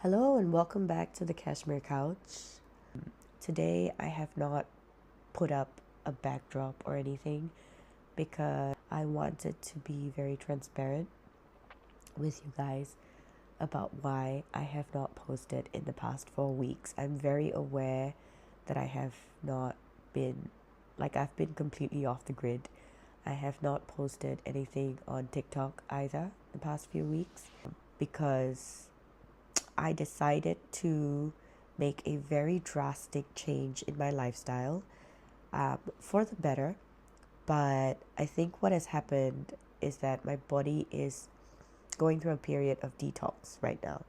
Hello and welcome back to the Cashmere Couch. Today I have not put up a backdrop or anything because I wanted to be very transparent with you guys about why I have not posted in the past 4 weeks. I'm very aware that I have not been, I've been completely off the grid. I have not posted anything on TikTok either the past few weeks because I decided to make a very drastic change in my lifestyle for the better. But I think what has happened is that my body is going through a period of detox right now.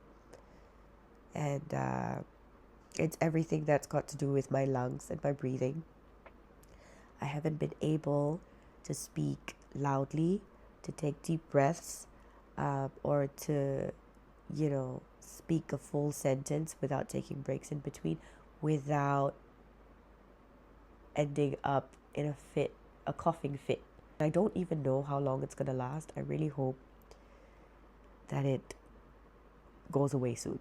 And it's everything that's got to do with my lungs and my breathing. I haven't been able to speak loudly, to take deep breaths, or to, speak a full sentence without taking breaks in between, without ending up in a coughing fit. I don't even know how long it's gonna last. I really hope that it goes away soon.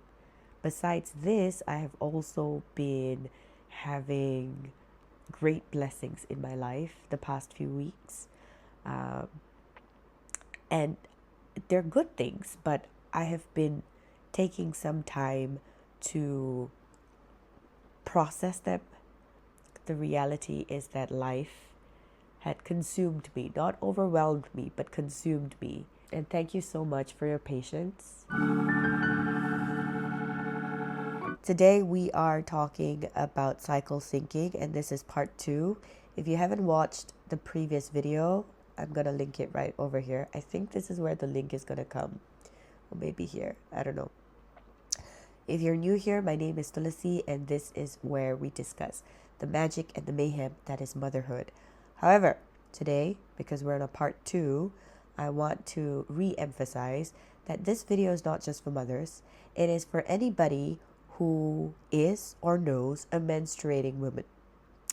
Besides this, I have also been having great blessings in my life the past few weeks. And they're good things, but I have been taking some time to process them. The reality is that life had consumed me, not overwhelmed me, but consumed me. And thank you so much for your patience. Today we are talking about cycle syncing, and this is part 2. If you haven't watched the previous video, I'm gonna link it right over here. I think this is where the link is gonna come, or maybe here, I don't know. If you're new here, my name is Tulasi, and this is where we discuss the magic and the mayhem that is motherhood. However, today, because we're on a part 2, I want to re-emphasize that this video is not just for mothers. It is for anybody who is or knows a menstruating woman.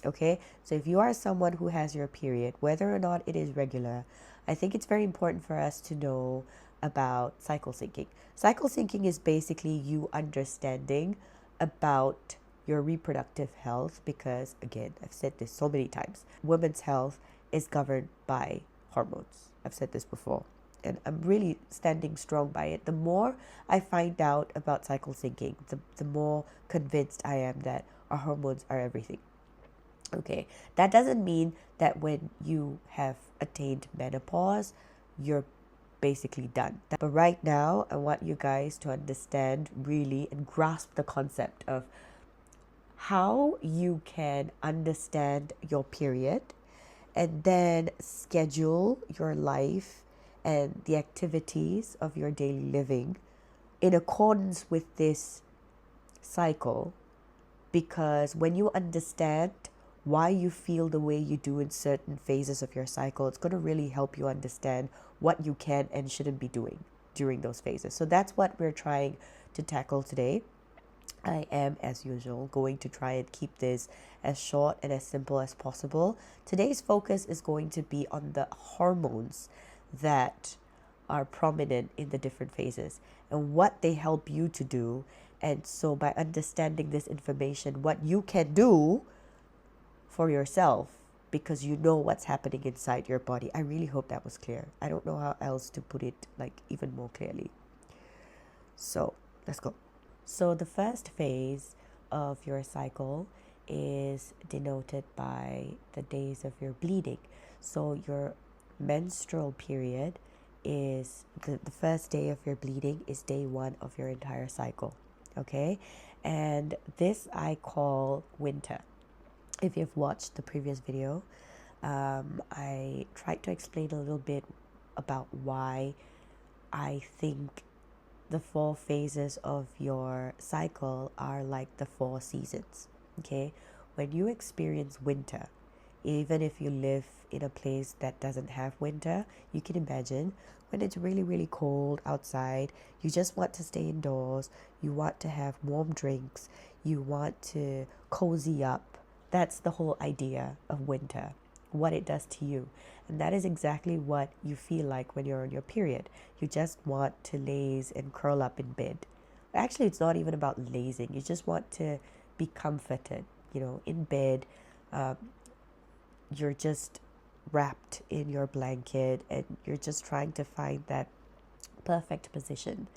Okay, so if you are someone who has your period, whether or not it is regular, I think it's very important for us to know about cycle syncing. Cycle syncing is basically you understanding about your reproductive health, because again, I've said this so many times, women's health is governed by hormones. I've said this before, and I'm really standing strong by it. The more I find out about cycle syncing, the more convinced I am that our hormones are everything. Okay, that doesn't mean that when you have attained menopause, you're basically done. But right now, I want you guys to understand really and grasp the concept of how you can understand your period and then schedule your life and the activities of your daily living in accordance with this cycle. Because when you understand why you feel the way you do in certain phases of your cycle, it's going to really help you understand what you can and shouldn't be doing during those phases. So that's what we're trying to tackle today. I am, as usual, going to try and keep this as short and as simple as possible. Today's focus is going to be on the hormones that are prominent in the different phases and what they help you to do. And so by understanding this information, what you can do for yourself, because you know what's happening inside your body. I really hope that was clear. I don't know how else to put it even more clearly. So let's go. So the first phase of your cycle is denoted by the days of your bleeding. So your menstrual period is the first day of your bleeding is day 1 of your entire cycle. Okay, and this I call winter. If you've watched the previous video, I tried to explain a little bit about why I think the 4 phases of your cycle are like the 4 seasons. Okay, when you experience winter, even if you live in a place that doesn't have winter, you can imagine when it's really, really cold outside, you just want to stay indoors, you want to have warm drinks, you want to cozy up. That's the whole idea of winter, what it does to you. And that is exactly what you feel like when you're on your period. You just want to laze and curl up in bed. Actually, it's not even about lazing. You just want to be comforted, in bed. Um, you're just wrapped in your blanket and you're just trying to find that perfect position.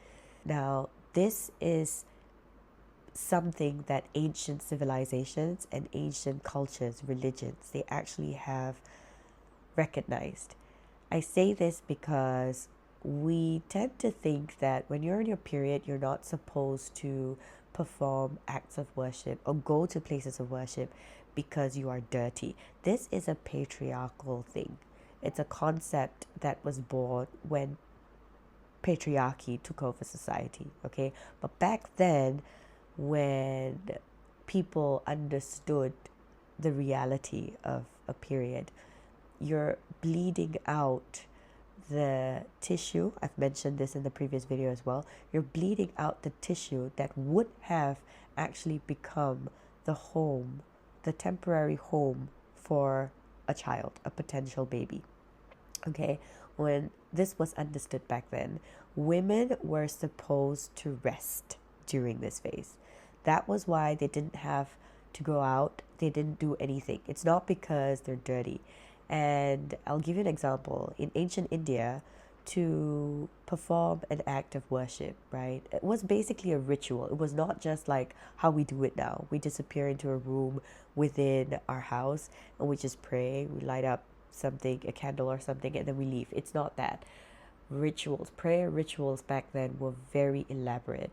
Now, this is something that ancient civilizations and ancient cultures, religions, they actually have recognized. I say this because we tend to think that when you're in your period, you're not supposed to perform acts of worship or go to places of worship because you are dirty. This is a patriarchal thing. It's a concept that was born when patriarchy took over society, okay? But back then, when people understood the reality of a period, you're bleeding out the tissue. I've mentioned this in the previous video as well. You're bleeding out the tissue that would have actually become the home, the temporary home for a child, a potential baby. Okay, when this was understood back then, women were supposed to rest during this phase. That was why they didn't have to go out, they didn't do anything. It's not because they're dirty. And I'll give you an example. In ancient India, to perform an act of worship, right? It was basically a ritual. It was not just like how we do it now. We disappear into a room within our house and we just pray, we light up something, a candle or something, and then we leave. It's not that. Rituals, prayer rituals back then were very elaborate.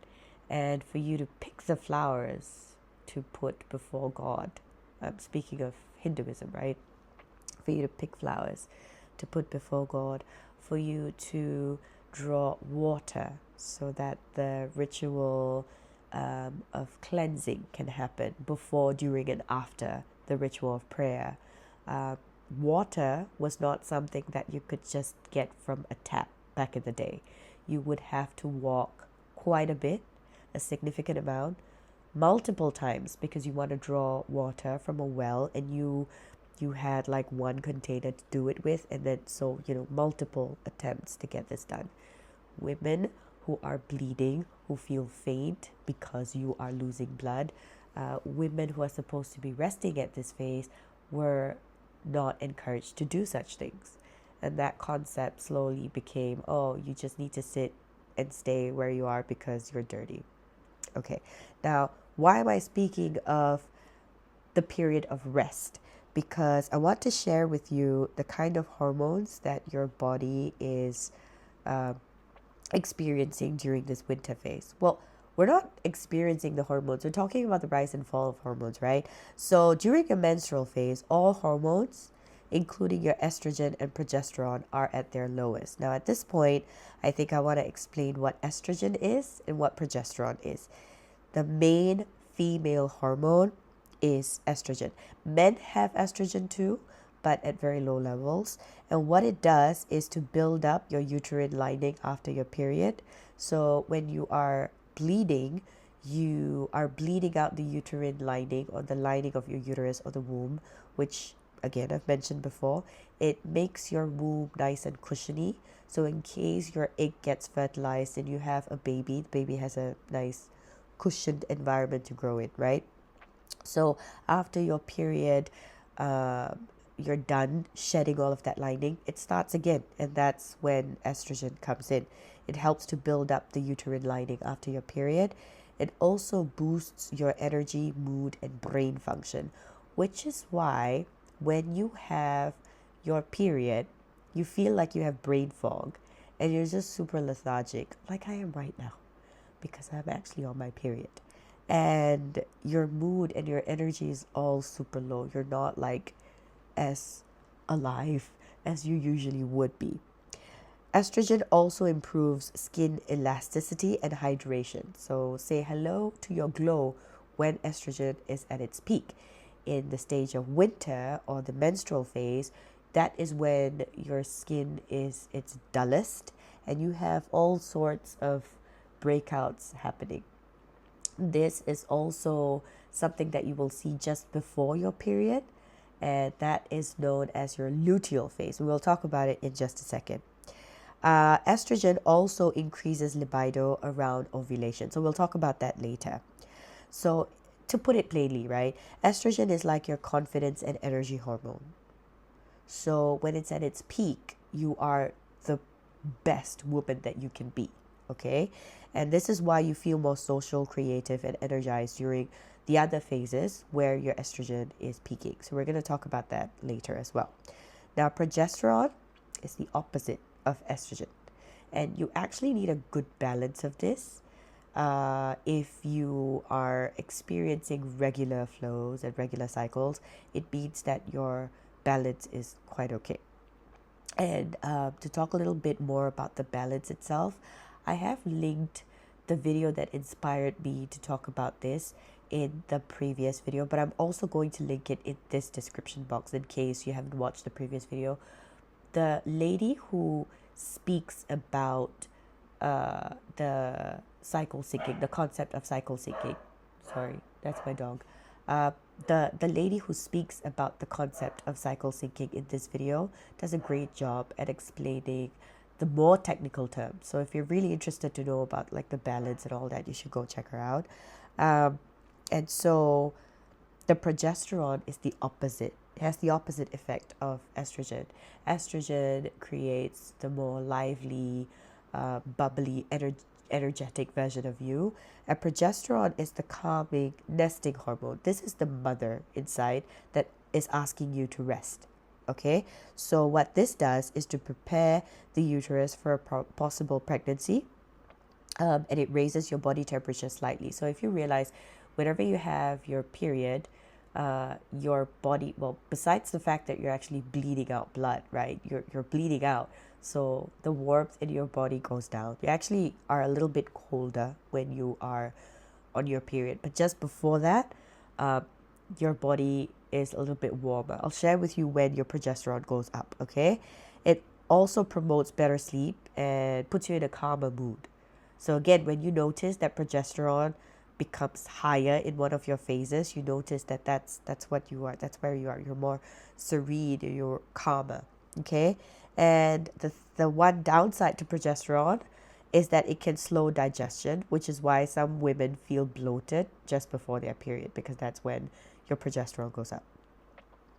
And for you to pick the flowers to put before God, I'm speaking of Hinduism, right? For you to pick flowers to put before God, for you to draw water so that the ritual of cleansing can happen before, during, and after the ritual of prayer. Water was not something that you could just get from a tap back in the day. You would have to walk quite a bit, a significant amount, multiple times, because you want to draw water from a well, and you had like one container to do it with, and then so multiple attempts to get this done. Women who are bleeding, who feel faint because you are losing blood, women who are supposed to be resting at this phase were not encouraged to do such things. And that concept slowly became, oh, you just need to sit and stay where you are because you're dirty. Okay, now why am I speaking of the period of rest? Because I want to share with you the kind of hormones that your body is experiencing during this winter phase. Well, we're not experiencing the hormones. We're talking about the rise and fall of hormones, right? So during your menstrual phase, all hormones, including your estrogen and progesterone, are at their lowest. Now, at this point, I think I want to explain what estrogen is and what progesterone is. The main female hormone is estrogen. Men have estrogen too, but at very low levels. And what it does is to build up your uterine lining after your period. So when you are bleeding, you are bleeding out the uterine lining, or the lining of your uterus or the womb, which again I've mentioned before. It makes your womb nice and cushiony. So in case your egg gets fertilized and you have a baby, the baby has a nice cushioned environment to grow in, right? So after your period, you're done shedding all of that lining, it starts again. And that's when estrogen comes in. It helps to build up the uterine lining after your period. It also boosts your energy, mood, and brain function, which is why when you have your period, you feel like you have brain fog and you're just super lethargic, like I am right now, because I'm actually on my period. And your mood and your energy is all super low. You're not like as alive as you usually would be. Estrogen also improves skin elasticity and hydration. So say hello to your glow when estrogen is at its peak. In the stage of winter or the menstrual phase, that is when your skin is its dullest and you have all sorts of breakouts happening. This is also something that you will see just before your period, and that is known as your luteal phase. We will talk about it in just a second. Estrogen also increases libido around ovulation. So we'll talk about that later. So to put it plainly, right, estrogen is like your confidence and energy hormone. So when it's at its peak, you are the best woman that you can be. Okay. And this is why you feel more social, creative, and energized during the other phases where your estrogen is peaking. So we're going to talk about that later as well. Now, progesterone is the opposite of estrogen. And you actually need a good balance of this. If you are experiencing regular flows and regular cycles, it means that your balance is quite okay. And to talk a little bit more about the balance itself, I have linked the video that inspired me to talk about this in the previous video, but I'm also going to link it in this description box in case you haven't watched the previous video. The lady who speaks about the cycle syncing, the concept of cycle syncing. Sorry, that's my dog. The lady who speaks about the concept of cycle syncing in this video does a great job at explaining the more technical terms. So if you're really interested to know about like the balance and all that, you should go check her out. And so the progesterone is the opposite. It has the opposite effect of estrogen. Estrogen creates the more lively, bubbly, energetic version of you. And progesterone is the calming, nesting hormone. This is the mother inside that is asking you to rest. Okay, so what this does is to prepare the uterus for a possible pregnancy, and it raises your body temperature slightly. So if you realize, whenever you have your period, your body, well, besides the fact that you're actually bleeding out blood, right? You're bleeding out. So the warmth in your body goes down. You actually are a little bit colder when you are on your period. But just before that, your body is a little bit warmer. I'll share with you when your progesterone goes up, okay? It also promotes better sleep and puts you in a calmer mood. So again, when you notice that progesterone becomes higher in one of your phases, you notice that that's what you are. That's where you are. You're more serene. You're calmer. Okay. And the one downside to progesterone is that it can slow digestion, which is why some women feel bloated just before their period, because that's when your progesterone goes up.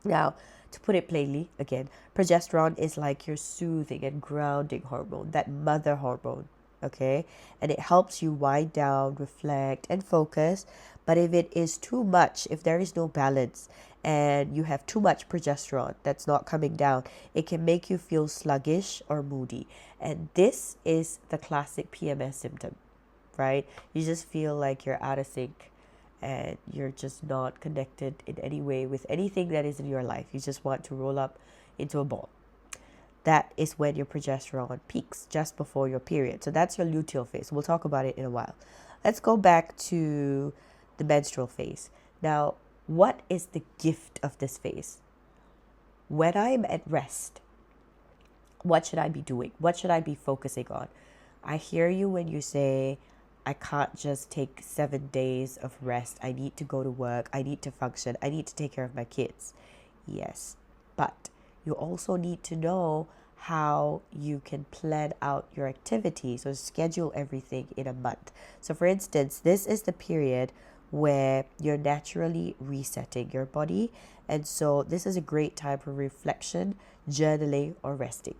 Now, to put it plainly, again, progesterone is like your soothing and grounding hormone, that mother hormone. Okay, and it helps you wind down, reflect, and focus. But if it is too much, if there is no balance and you have too much progesterone that's not coming down, it can make you feel sluggish or moody. And this is the classic PMS symptom, right? You just feel like you're out of sync and you're just not connected in any way with anything that is in your life. You just want to roll up into a ball. That is when your progesterone peaks, just before your period. So that's your luteal phase. We'll talk about it in a while. Let's go back to the menstrual phase. Now, what is the gift of this phase? When I'm at rest, what should I be doing? What should I be focusing on? I hear you when you say, I can't just take 7 days of rest. I need to go to work. I need to function. I need to take care of my kids. Yes, but you also need to know how you can plan out your activities or schedule everything in a month. So for instance, this is the period where you're naturally resetting your body. And so this is a great time for reflection, journaling, or resting,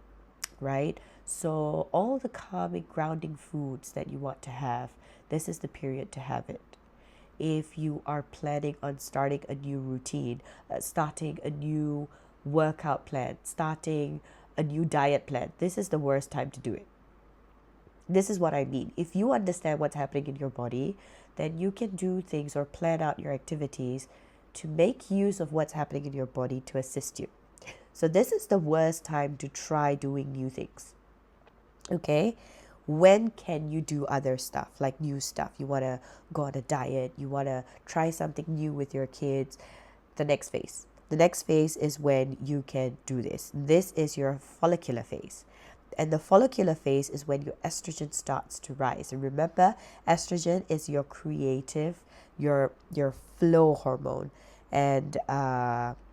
right? So all the calming, grounding foods that you want to have, this is the period to have it. If you are planning on starting a new routine, starting a new workout plan, starting a new diet plan, this is the worst time to do it. This is what I mean. If you understand what's happening in your body, then you can do things or plan out your activities to make use of what's happening in your body to assist you. So this is the worst time to try doing new things. Okay? When can you do other stuff, like new stuff? You want to go on a diet, you want to try something new with your kids. The next phase. The next phase is when you can do this. This is your follicular phase. And the follicular phase is when your estrogen starts to rise. And remember, estrogen is your creative, your flow hormone. And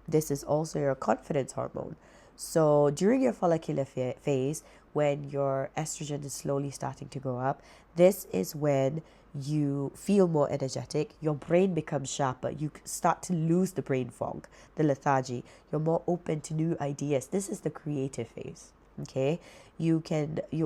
this is also your confidence hormone. So during your follicular phase, when your estrogen is slowly starting to go up. This is when you feel more energetic, your brain becomes sharper, you start to lose the brain fog, the lethargy, you're more open to new ideas. This is the creative phase. Okay, you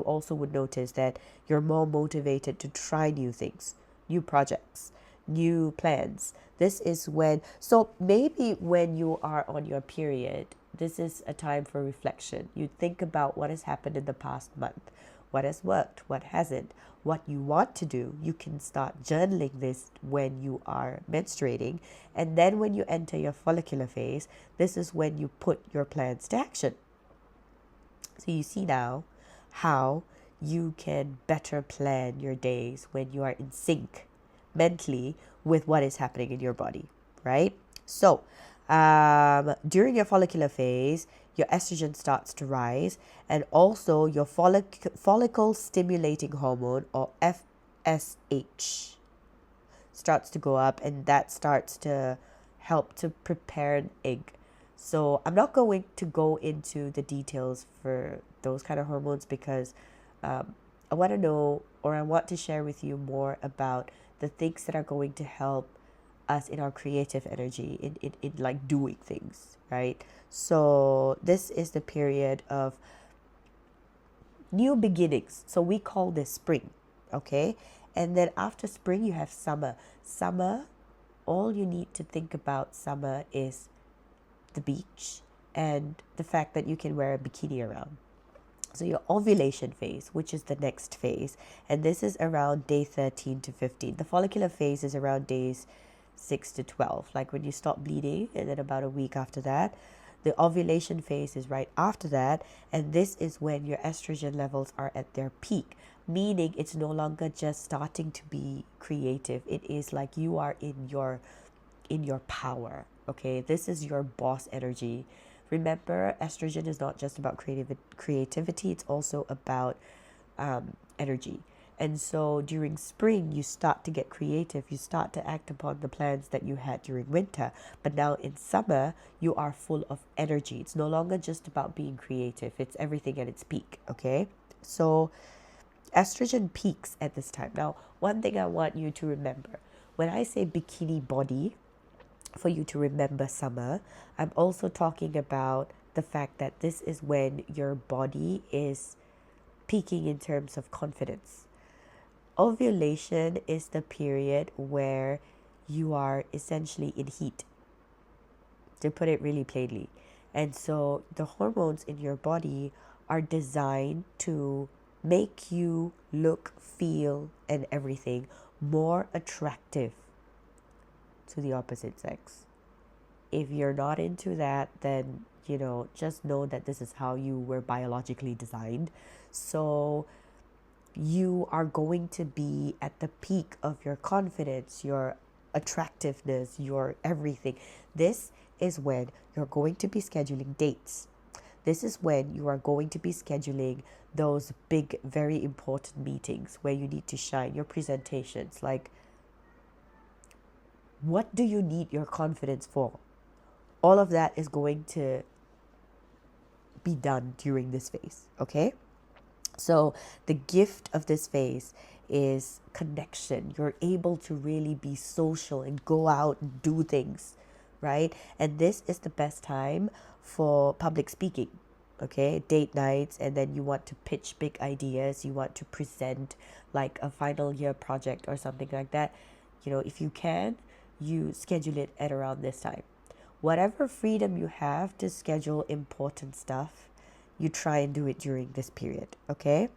also would notice that you're more motivated to try new things, new projects, new plans. This is when, so maybe when you are on your period, this is a time for reflection. You think about what has happened in the past month, what has worked, what hasn't, what you want to do. You can start journaling this when you are menstruating. And then when you enter your follicular phase, this is when you put your plans to action. So you see now how you can better plan your days when you are in sync mentally with what is happening in your body, right? So during your follicular phase, your estrogen starts to rise, and also your follicle stimulating hormone, or FSH, starts to go up, and that starts to help to prepare an egg. So I'm not going to go into the details for those kind of hormones because I want to know, or I want to share with you more about the things that are going to help us in our creative energy, in like doing things, right? So this is the period of new beginnings. So we call this spring, okay? And then after spring, you have summer. Summer, all you need to think about summer is the beach and the fact that you can wear a bikini around. So your ovulation phase, which is the next phase, and this is around day 13 to 15. The follicular phase is around days 6 to 12, like when you stop bleeding, and then about a week after that. The ovulation phase is right after that, and this is when your estrogen levels are at their peak, meaning it's no longer just starting to be creative. It is like you are in your power. Okay, this is your boss energy. Remember, estrogen is not just about creativity, it's also about energy. And so during spring, you start to get creative. You start to act upon the plans that you had during winter. But now in summer, you are full of energy. It's no longer just about being creative. It's everything at its peak, okay? So estrogen peaks at this time. Now, one thing I want you to remember, when I say bikini body, for you to remember summer, I'm also talking about the fact that this is when your body is peaking in terms of confidence. Ovulation is the period where you are essentially in heat, to put it really plainly. And so the hormones in your body are designed to make you look, feel, and everything more attractive to the opposite sex. If you're not into that, then, just know that this is how you were biologically designed. So you are going to be at the peak of your confidence, your attractiveness, your everything. This is when you're going to be scheduling dates. This is when you are going to be scheduling those big, very important meetings where you need to shine, your presentations. Like, what do you need your confidence for? All of that is going to be done during this phase, okay? So the gift of this phase is connection. You're able to really be social and go out and do things, right? And this is the best time for public speaking, okay? Date nights, and then you want to pitch big ideas. You want to present like a final year project or something like that. If you can, you schedule it at around this time. Whatever freedom you have to schedule important stuff, you try and do it during this period, okay?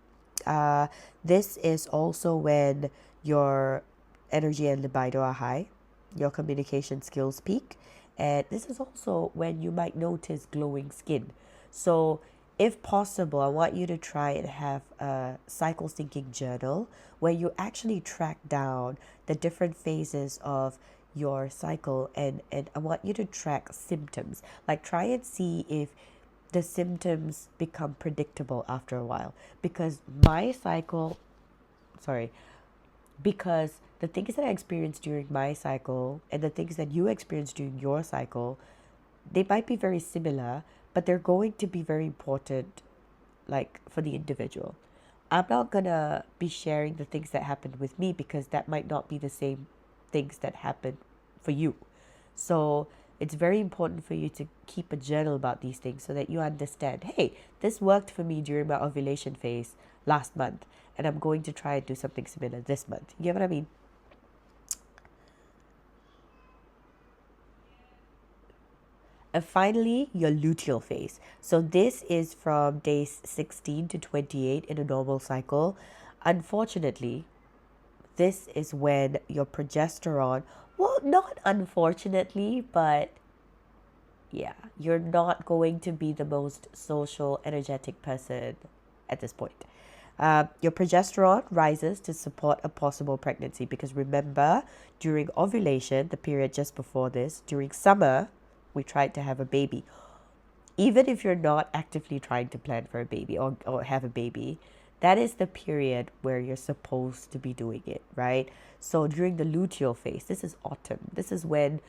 This is also when your energy and libido are high, your communication skills peak, and this is also when you might notice glowing skin. So if possible, I want you to try and have a cycle syncing journal where you actually track down the different phases of your cycle, and I want you to track symptoms. Like, try and see if the symptoms become predictable after a while. Because because the things that I experienced during my cycle and the things that you experience during your cycle, they might be very similar, but they're going to be very important like for the individual. I'm not gonna be sharing the things that happened with me because that might not be the same things that happen for you. So it's very important for you to keep a journal about these things so that you understand, hey, this worked for me during my ovulation phase last month, and I'm going to try and do something similar this month. You get what I mean? And finally, your luteal phase. So this is from days 16 to 28 in a normal cycle. Unfortunately, this is when your progesterone, well, not unfortunately, but yeah, you're not going to be the most social, energetic person at this point. Your progesterone rises to support a possible pregnancy because remember, during ovulation, the period just before this, during summer, we tried to have a baby. Even if you're not actively trying to plan for a baby or have a baby, that is the period where you're supposed to be doing it, right? So during the luteal phase, this is autumn. This is when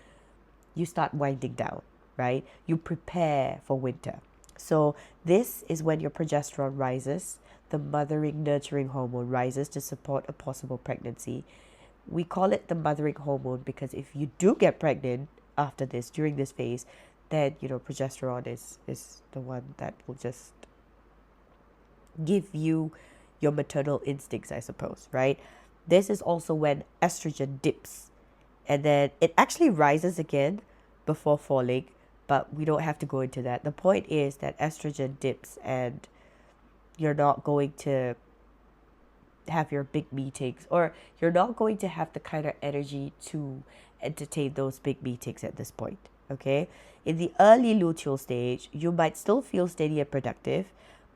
you start winding down, right? You prepare for winter. So this is when your progesterone rises, the mothering, nurturing hormone rises to support a possible pregnancy. We call it the mothering hormone because if you do get pregnant after this, during this phase, then, progesterone is the one that will just give you your maternal instincts, I suppose, right? This is also when estrogen dips and then it actually rises again before falling, but we don't have to go into that. The point is that estrogen dips and you're not going to have your big meetings, or you're not going to have the kind of energy to entertain those big meetings at this point. Okay, in the early luteal stage you might still feel steady and productive,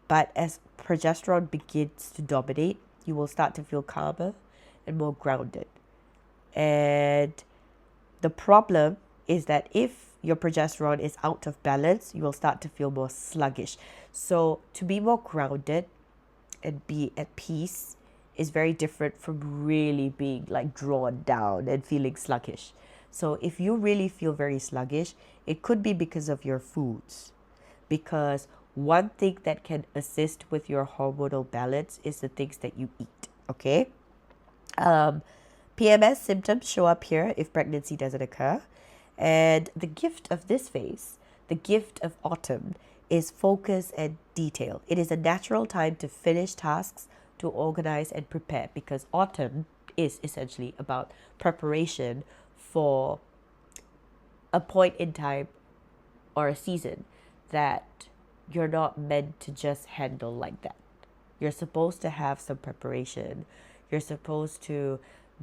but as progesterone begins to dominate, you will start to feel calmer and more grounded. And the problem is that if your progesterone is out of balance, you will start to feel more sluggish. So to be more grounded and be at peace is very different from really being like drawn down and feeling sluggish. So if you really feel very sluggish, it could be because of your foods. Because one thing that can assist with your hormonal balance is the things that you eat, okay? PMS symptoms show up here if pregnancy doesn't occur. And the gift of this phase, the gift of autumn, is focus and detail. It is a natural time to finish tasks, to organize and prepare, because autumn is essentially about preparation for a point in time or a season that you're not meant to just handle like that. You're supposed to have some preparation. You're supposed to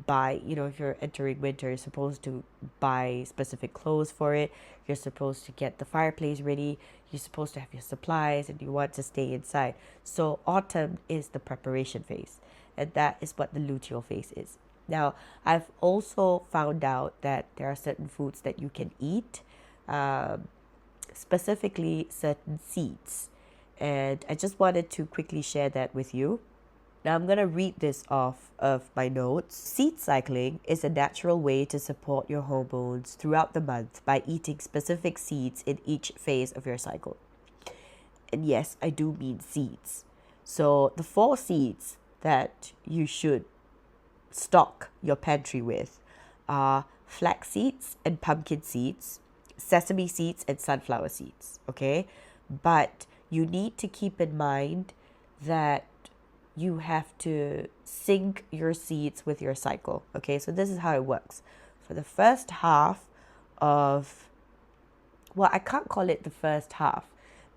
buy, if you're entering winter, you're supposed to buy specific clothes for it. You're supposed to get the fireplace ready. You're supposed to have your supplies and you want to stay inside. So autumn is the preparation phase. And that is what the luteal phase is. Now, I've also found out that there are certain foods that you can eat, specifically certain seeds. And I just wanted to quickly share that with you. Now I'm going to read this off of my notes. Seed cycling is a natural way to support your hormones throughout the month by eating specific seeds in each phase of your cycle. And yes, I do mean seeds. So the 4 seeds that you should stock your pantry with are flax seeds and pumpkin seeds, sesame seeds and sunflower seeds, okay? But you need to keep in mind that you have to sync your seeds with your cycle. Okay, so this is how it works. For the first half of, well, I can't call it the first half,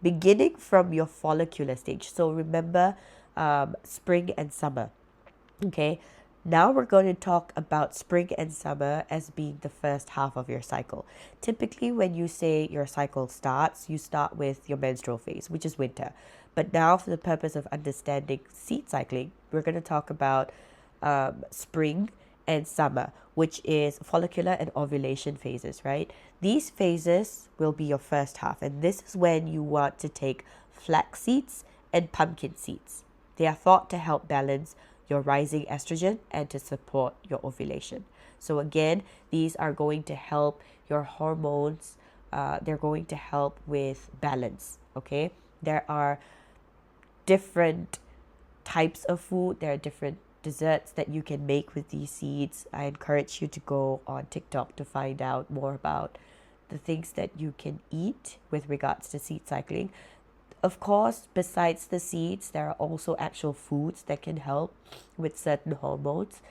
beginning from your follicular stage. So remember spring and summer. Okay, now we're going to talk about spring and summer as being the first half of your cycle. Typically, when you say your cycle starts, you start with your menstrual phase, which is winter. But now, for the purpose of understanding seed cycling, we're going to talk about spring and summer, which is follicular and ovulation phases, right? These phases will be your first half, and this is when you want to take flax seeds and pumpkin seeds. They are thought to help balance your rising estrogen and to support your ovulation. So again, these are going to help your hormones. They're going to help with balance, okay? There are different types of food. There are different desserts that you can make with these seeds. I encourage you to go on TikTok to find out more about the things that you can eat with regards to seed cycling. Of course, besides the seeds, there are also actual foods that can help with certain hormones.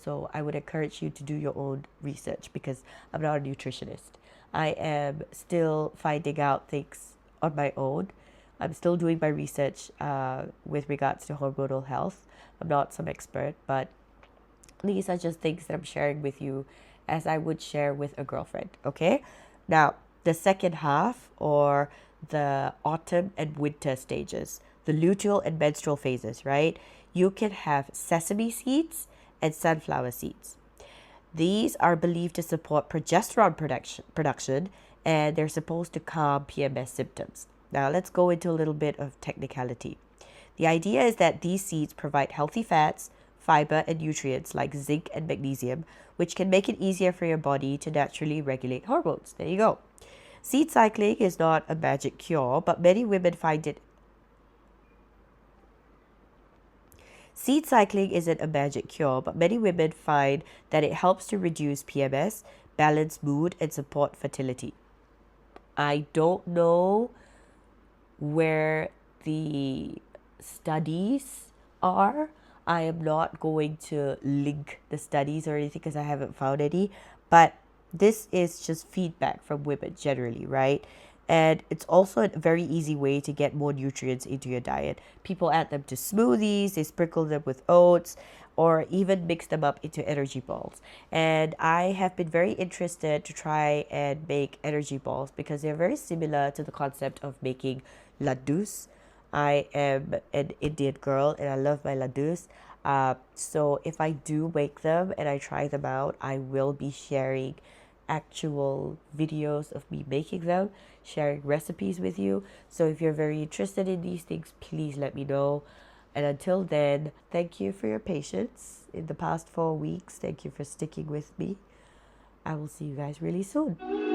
So I would encourage you to do your own research because I'm not a nutritionist. I am still finding out things on my own. I'm still doing my research with regards to hormonal health. I'm not some expert, but these are just things that I'm sharing with you as I would share with a girlfriend, okay? Now, the second half, or the autumn and winter stages, the luteal and menstrual phases, right? You can have sesame seeds and sunflower seeds. These are believed to support progesterone production, and they're supposed to calm PMS symptoms. Now, let's go into a little bit of technicality. The idea is that these seeds provide healthy fats, fiber, and nutrients like zinc and magnesium, which can make it easier for your body to naturally regulate hormones. There you go. Seed cycling is not a magic cure, but many women find it. Seed cycling isn't a magic cure, but many women find that it helps to reduce PMS, balance mood, and support fertility. I don't know where the studies are. I am not going to link the studies or anything because I haven't found any, but this is just feedback from women generally, right? And it's also a very easy way to get more nutrients into your diet. People add them to smoothies, they sprinkle them with oats, or even mix them up into energy balls. And I have been very interested to try and make energy balls because they're very similar to the concept of making laddus. I am an Indian girl and I love my laddus. So if I do make them and I try them out, I will be sharing actual videos of me making them, sharing recipes with you. So if you're very interested in these things, please let me know. And until then, thank you for your patience in the past 4 weeks. Thank you for sticking with me. I will see you guys really soon.